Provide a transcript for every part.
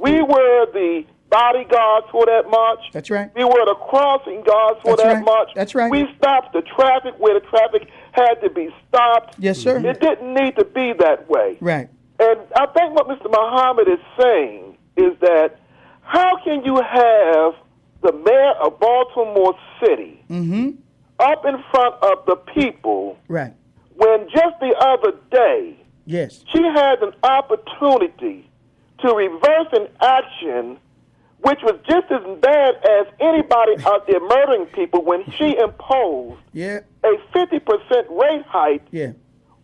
We were the bodyguards for that march. That's right. We were the crossing guards for that march. That's right. We stopped the traffic where the traffic had to be stopped. Yes, sir. It didn't need to be that way. Right. And I think what Mr. Muhammad is saying is that how can you have the mayor of Baltimore City up in front of the people Right. when just the other day Yes. she had an opportunity to reverse an action which was just as bad as anybody out there murdering people when she imposed Yeah. a 50% rate hike Yeah.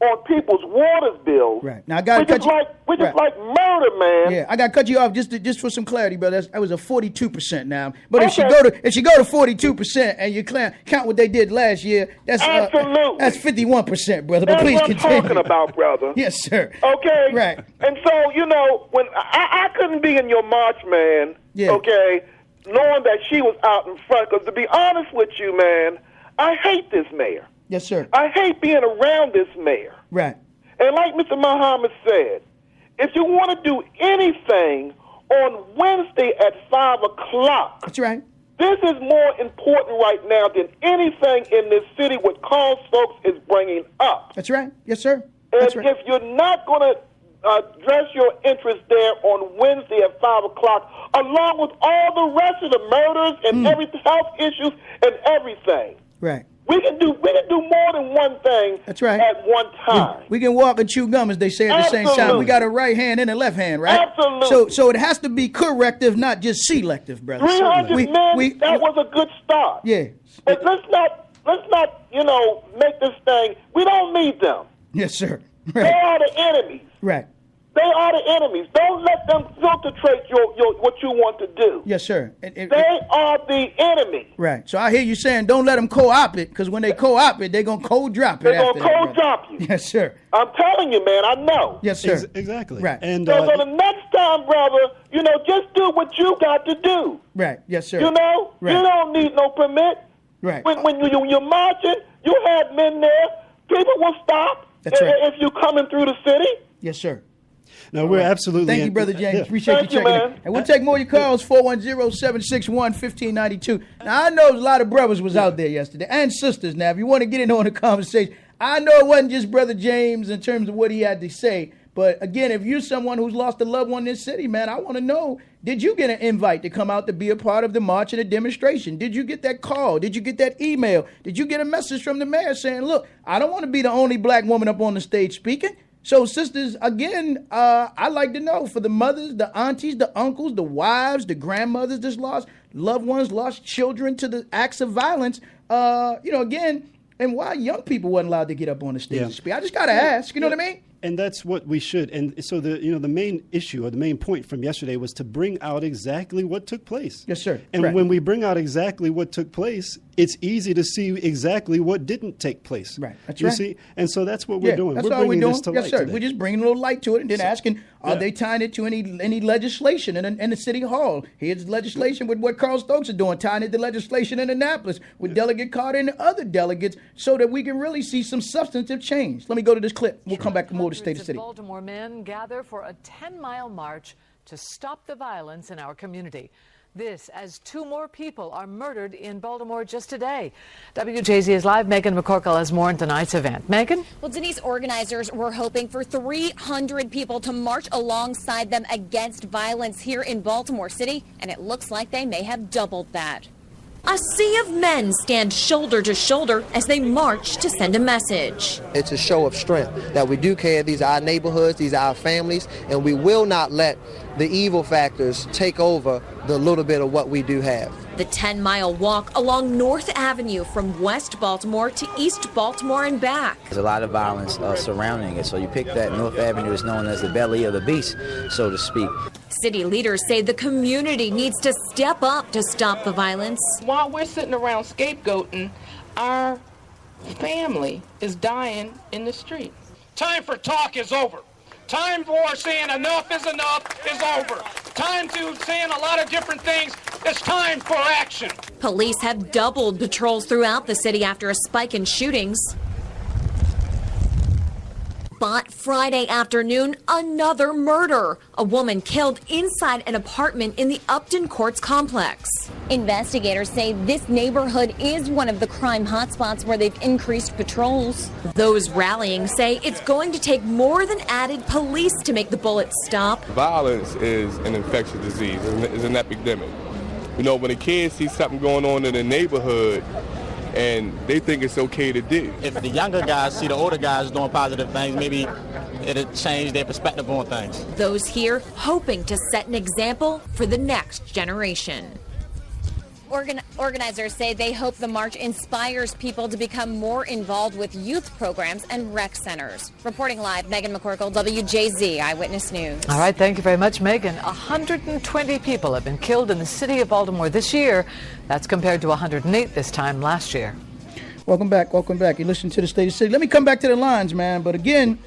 on people's water bills. Right. Now I got to cut you. Which is like murder, man. Yeah, I got to cut you off just for some clarity, brother. That was a 42% now. But if Okay. she go to 42% and you count what they did last year, that's Absolutely. That's 51%, brother. But That's please what I'm continue. talking about, brother. Yes, sir. Okay? Right. And so, when I couldn't be in your march, man, Yeah. okay, knowing that she was out in front, because to be honest with you, man, I hate this mayor. Yes, sir. I hate being around this mayor. Right. And like Mr. Muhammad said, if you want to do anything on Wednesday at 5 o'clock, That's right. this is more important right now than anything in this city what Carl Stokes is bringing up. That's right. Yes, sir. And That's right. if you're not going to address your interest there on Wednesday at 5 o'clock, along with all the rest of the murders and every health issues and everything, Right. we can do more than one thing. That's right. At one time. We can walk and chew gum, as they say at the same time. Absolutely. We got a right hand and a left hand, right? Absolutely. So it has to be corrective, not just selective, brother. 300 men, that was a good start. Yeah. But let's not make this thing. We don't need them. Yes, sir. They Right. are the enemies. Right. They are the enemies. Don't let them infiltrate your what you want to do. Yes, sir. They are the enemy. Right. So I hear you saying don't let them co-op it, because when they co-op it, they're going to co-drop it. They're after going to that, brother. co-drop you. Yes, sir. I'm telling you, man, I know. Yes, sir. Exactly. Right. And So the next time, brother, just do what you got to do. Right. Yes, sir. Right. You don't need no permit. Right. When you're marching, you have men there. People will stop That's right. if you're coming through the city. Yes, sir. No, we're absolutely. Thank you, Brother James. Yeah. Appreciate Thank you you, checking man. in. And we'll take more of your calls, 410-761-1592. Now, I know a lot of brothers was out there yesterday, and sisters. Now, if you want to get in on the conversation, I know it wasn't just Brother James in terms of what he had to say. But, again, if you're someone who's lost a loved one in this city, man, I want to know, did you get an invite to come out to be a part of the march and the demonstration? Did you get that call? Did you get that email? Did you get a message from the mayor saying, look, I don't want to be the only black woman up on the stage speaking? So, sisters, again, I'd like to know, for the mothers, the aunties, the uncles, the wives, the grandmothers that's lost loved ones, lost children to the acts of violence, again, and why young people wasn't allowed to get up on the stage to speak. I just got to ask, you know what I mean? And that's what we should. And so the main issue or the main point from yesterday was to bring out exactly what took place. Yes, sir. And Correct. when we bring out exactly what took place, it's easy to see exactly what didn't take place. Right. That's you right. see? And so that's what we're doing. That's we're all we're bringing doing. this to Yes, light sir. today. We're just bringing a little light to it and then asking, are they tying it to any legislation in the city hall? Here's legislation with what Carl Stokes is doing, tying it to legislation in Annapolis with Delegate Carter and the other delegates so that we can really see some substantive change. Let me go to this clip. We'll come back to more to State of the City. Baltimore men gather for a 10-mile march to stop the violence in our community. This as 2 more people are murdered in Baltimore just today. WJZ is live. Megan McCorkle has more on tonight's event. Megan? Well, Denise, organizers were hoping for 300 people to march alongside them against violence here in Baltimore City, and it looks like they may have doubled that. A sea of men stand shoulder to shoulder as they march to send a message. It's a show of strength that we do care. These are our neighborhoods, these are our families, and we will not let the evil factors take over the little bit of what we do have. The 10-mile walk along North Avenue from West Baltimore to East Baltimore and back. There's a lot of violence surrounding it, so you pick that North Avenue is known as the belly of the beast, so to speak. City leaders say the community needs to step up to stop the violence. While we're sitting around scapegoating, our family is dying in the street. Time for talk is over. Time for saying enough is over. Time to saying a lot of different things. It's time for action. Police have doubled patrols throughout the city after a spike in shootings. But Friday afternoon, another murder. A woman killed inside an apartment in the Upton Courts complex. Investigators say this neighborhood is one of the crime hotspots where they've increased patrols. Those rallying say it's going to take more than added police to make the bullets stop. Violence is an infectious disease, it's an epidemic. You know, when the kids see something going on in the neighborhood, and they think it's okay to do. If the younger guys see the older guys doing positive things, maybe it'll change their perspective on things. Those here hoping to set an example for the next generation. Organizers say they hope the march inspires people to become more involved with youth programs and rec centers. Reporting live, Megan McCorkle, WJZ Eyewitness News. All right, thank you very much, Megan. 120 people have been killed in the city of Baltimore this year. That's compared to 108 this time last year. Welcome back. You listen to the State of the City. Let me come back to the lines, man. But again,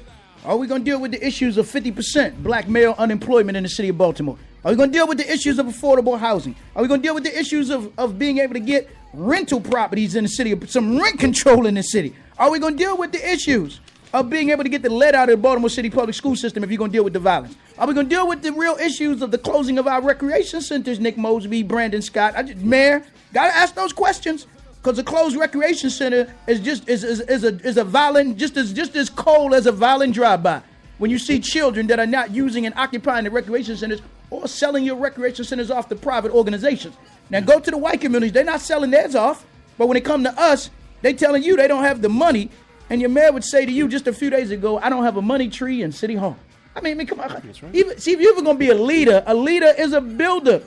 are we going to deal with the issues of 50% black male unemployment in the city of Baltimore? Are we going to deal with the issues of affordable housing? Are we going to deal with the issues of being able to get rental properties in the city, some rent control in the city? Are we going to deal with the issues of being able to get the lead out of the Baltimore City public school system if you're going to deal with the violence? Are we going to deal with the real issues of the closing of our recreation centers, Nick Mosby, Brandon Scott? Mayor, got to ask those questions, because a closed recreation center is just a violent, just as cold as a violent drive-by. When you see children that are not using and occupying the recreation centers or selling your recreation centers off to private organizations. Now go to the white communities. They're not selling theirs off. But when it comes to us, they telling you they don't have the money. And your mayor would say to you just a few days ago, I don't have a money tree in City Hall. I mean, come on. That's right. If you're ever going to be a leader is a builder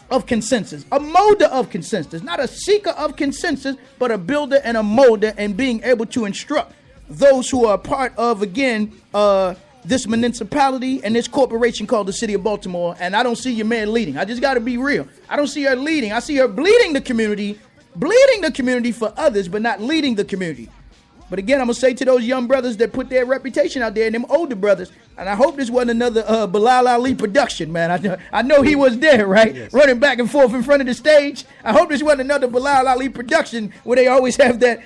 of consensus, a molder of consensus, not a seeker of consensus, but a builder and a molder, and being able to instruct those who are part of, again, this municipality and this corporation called the City of Baltimore. And I don't see your mayor leading. I just got to be real. I don't see her leading. I see her bleeding the community for others, but not leading the community. But again, I'm going to say to those young brothers that put their reputation out there, and them older brothers, and I hope this wasn't another Bilal Ali production, man. I know he was there, right? Yes. Running back and forth in front of the stage. I hope this wasn't another Bilal Ali production where they always have that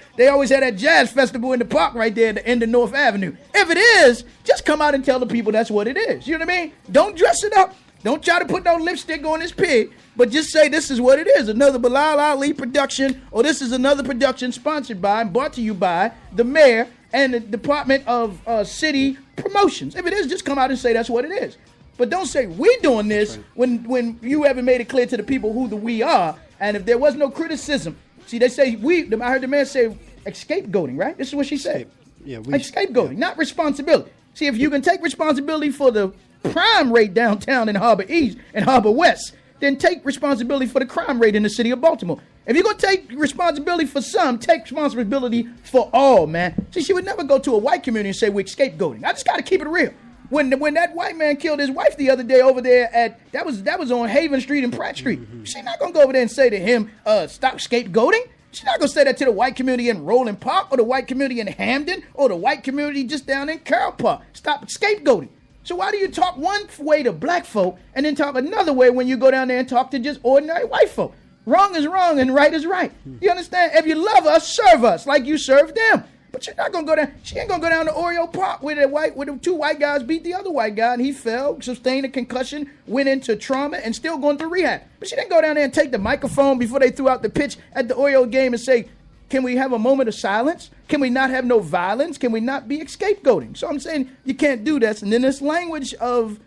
jazz festival in the park right there at the end of North Avenue. If it is, just come out and tell the people that's what it is. You know what I mean? Don't dress it up. Don't try to put no lipstick on this pig, but just say this is what it is. Another Bilal Ali production, or this is another production sponsored by and brought to you by the mayor and the Department of City Promotions. If it is, just come out and say that's what it is. But don't say we doing this when you haven't made it clear to the people who the we are. And if there was no criticism, see, they say I heard the mayor say scapegoating, right? This is what she said. Scapegoating, not responsibility. See, if you can take responsibility for the crime rate downtown in Harbor East and Harbor West, then take responsibility for the crime rate in the city of Baltimore. If you're going to take responsibility for some, take responsibility for all, man. See, she would never go to a white community and say we're scapegoating. I just got to keep it real. When that white man killed his wife the other day over there that was on Haven Street and Pratt Street, she's not going to go over there and say to him, stop scapegoating. She's not going to say that to the white community in Roland Park or the white community in Hamden or the white community just down in Carroll Park. Stop scapegoating. So why do you talk one way to black folk and then talk another way when you go down there and talk to just ordinary white folk? Wrong is wrong and right is right. You understand? If you love us, serve us like you serve them. But you're not going to go down. She ain't going to go down to Oreo Park where the two white guys beat the other white guy and he fell, sustained a concussion, went into trauma, and still going through rehab. But she didn't go down there and take the microphone before they threw out the pitch at the Oreo game and say, can we have a moment of silence? Can we not have no violence? Can we not be scapegoating? So I'm saying you can't do this. And then this language of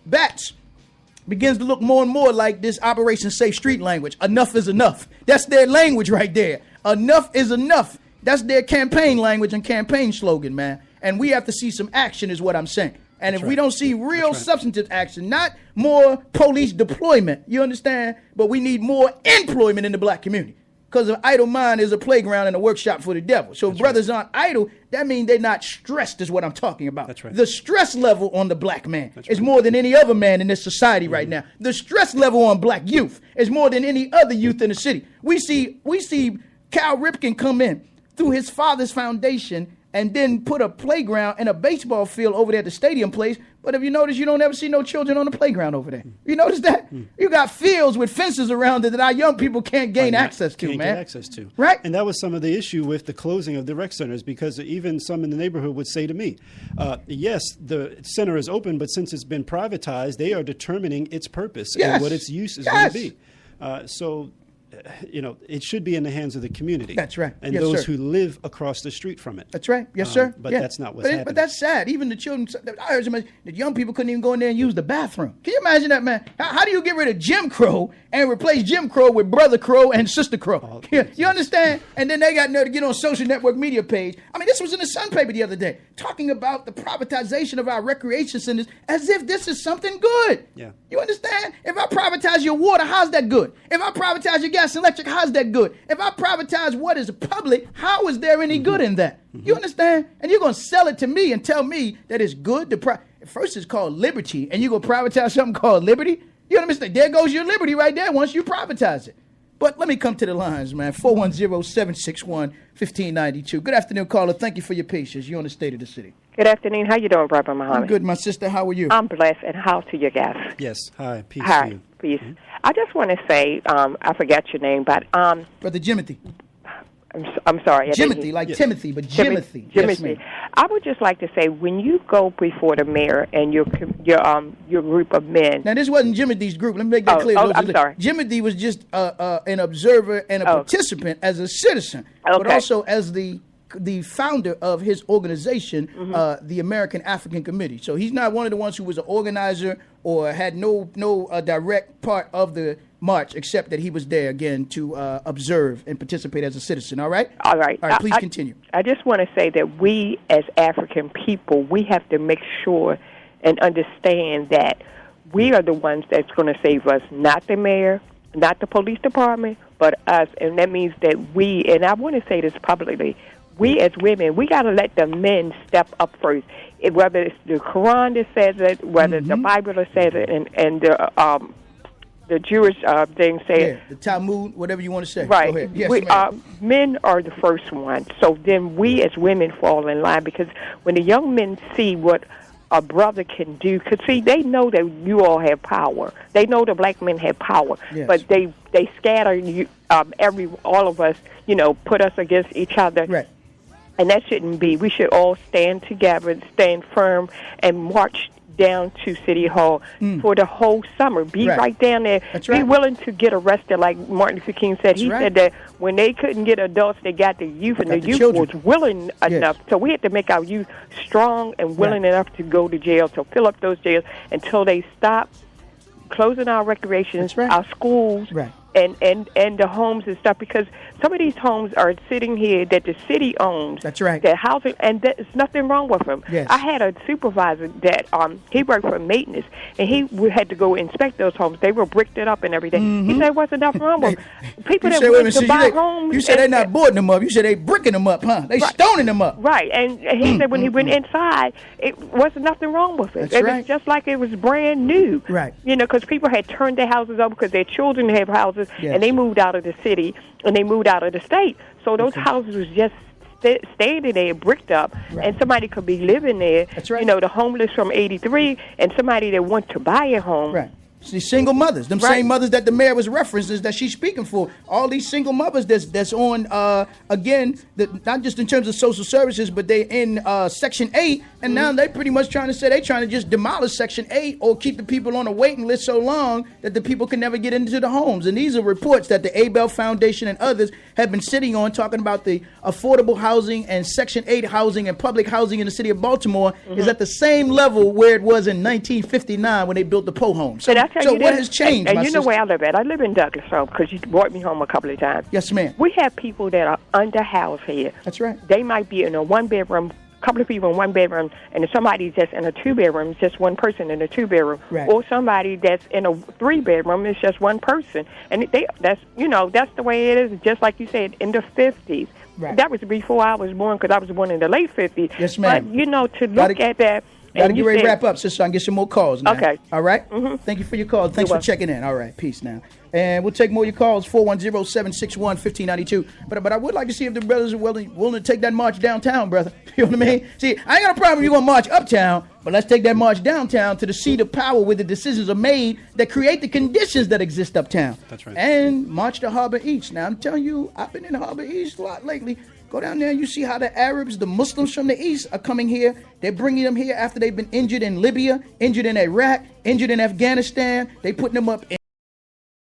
bats begins to look more and more like this Operation Safe Street language. Enough is enough. That's their language right there. Enough is enough. That's their campaign language and campaign slogan, man. And we have to see some action is what I'm saying. And if we don't see real substantive action, not more police deployment, you understand? But we need more employment in the black community. Because an idle mind is a playground and a workshop for the devil. So if brothers aren't idle, that means they're not stressed is what I'm talking about. That's right. The stress level on the black man is more than any other man in this society right now. The stress level on black youth is more than any other youth in the city. We see Cal Ripken come in through his father's foundation and then put a playground and a baseball field over there at the stadium place. But if you notice, you don't ever see no children on the playground over there. You notice that? You got fields with fences around it that our young people can't gain access to, Can't man. get access to. Right. And that was some of the issue with the closing of the rec centers, because even some in the neighborhood would say to me, yes, the center is open, but since it's been privatized, they are determining its purpose and what its use is going to be. So, it should be in the hands of the community. That's right. And Yes, those sir. who live across the street from it. That's right. Yes, sir. But Yeah. that's not what's happening. But that's sad. Even the children, I heard somebody, the young people couldn't even go in there and use the bathroom. Can you imagine that, man? How do you get rid of Jim Crow and replace Jim Crow with Brother Crow and Sister Crow? You understand? And then they got nerve to get on social network media page. I mean, this was in the Sun paper the other day, talking about the privatization of our recreation centers as if this is something good. Yeah. You understand? If I privatize your water, how's that good? If I privatize your gas and electric, how's that good? If I privatize what is public, how is there any good in that? You understand? And you're going to sell it to me and tell me that it's good to first it's called liberty, and you're going to privatize something called liberty? You understand? There goes your liberty right there once you privatize it. But let me come to the lines, man. 410-761-1592. Good afternoon, caller. Thank you for your patience. You're on the State of the City. Good afternoon. How you doing, Brother Muhammad? I'm good, my sister. How are you? I'm blessed. And how to you guys? Yes. Hi. Peace to Hi. you. Peace. I just want to say, I forgot your name, but Brother Jimothy. I'm sorry. Jimothy, like Timothy, but Jimothy. Yes, ma'am. I would just like to say, when you go before the mayor and your group of men. Now, this wasn't Jimothy's group. Let me make that clear. I'm sorry. Jimothy was just an observer and a participant as a citizen, but also as the founder of his organization, the American African Committee. So he's not one of the ones who was an organizer or had no direct part of the march, except that he was there again to observe and participate as a citizen. All right? All right. All right, please continue. I just want to say that we as African people, we have to make sure and understand that we are the ones that's going to save us, not the mayor, not the police department, but us. And that means that we, and I want to say this publicly, we as women, we got to let the men step up first. Whether it's the Quran that says it, whether the Bible that says it, and the Jewish thing says the Talmud, whatever you want to say. Right. Go ahead. Yes, men are the first ones. So then we as women fall in line, because when the young men see what a brother can do, because see, they know that you all have power. They know the black men have power, but they scatter you, all of us, put us against each other. Right. And that shouldn't be. We should all stand together, stand firm, and march down to City Hall for the whole summer. Be right down there. That's Be willing to get arrested, like Martin Luther King said. He said that when they couldn't get adults, they got the youth, and the youth was willing enough. So we had to make our youth strong and willing enough to go to jail, to fill up those jails until they stop closing our recreations, our schools, and the homes and stuff, because some of these homes are sitting here that the city owns. That's right. That housing, and there's nothing wrong with them. Yes. I had a supervisor that he worked for maintenance, and he had to go inspect those homes. They were bricked it up and everything. He said there wasn't nothing wrong with them. People that went to buy homes. You said they're not boarding them up. You said they bricking them up, huh? They stoning them up. Right. And he said when he went inside, it wasn't nothing wrong with it. That's it was just like it was brand new. Right. Because people had turned their houses over because their children have houses, and they moved out of the city and they moved out of the state. So those houses was just standing there, bricked up, and somebody could be living there. That's right. The homeless from 83 and somebody that wants to buy a home. Right. These single mothers, them same mothers that the mayor was referencing that she's speaking for. All these single mothers that's on, again, not just in terms of social services, but they in Section 8, and now they pretty much trying to just demolish Section 8 or keep the people on a waiting list so long that the people can never get into the homes. And these are reports that the Abel Foundation and others have been sitting on, talking about the affordable housing and Section 8 housing and public housing in the city of Baltimore is at the same level where it was in 1959 when they built the Poe homes. So what has changed? And you know where I live at? I live in Douglas, because you brought me home a couple of times. Yes, ma'am. We have people that are underhoused here. That's right. They might be in a one-bedroom, couple of people in one bedroom, and somebody that's in a two-bedroom, just one person in a two-bedroom. Right. Or somebody that's in a three-bedroom, it's just one person. And that's the way it is, just like you said, in the 50s. Right. That was before I was born, because I was born in the late 50s. Yes, ma'am. But, to look at that, Got to get ready to wrap up, sister, so I can get some more calls now. Okay. All right? Mm-hmm. Thank you for your call. Thanks for checking in. All right. Peace now. And we'll take more of your calls, 410-761-1592. But I would like to see if the brothers are willing to take that march downtown, brother. You know what I mean? See, I ain't got a problem if you're going to march uptown, but let's take that march downtown to the seat of power where the decisions are made that create the conditions that exist uptown. That's right. And march to Harbor East. Now, I'm telling you, I've been in Harbor East a lot lately. Go down there and you see how the Arabs, the Muslims from the East are coming here. They're bringing them here after they've been injured in Libya, injured in Iraq, injured in Afghanistan. They putting them up in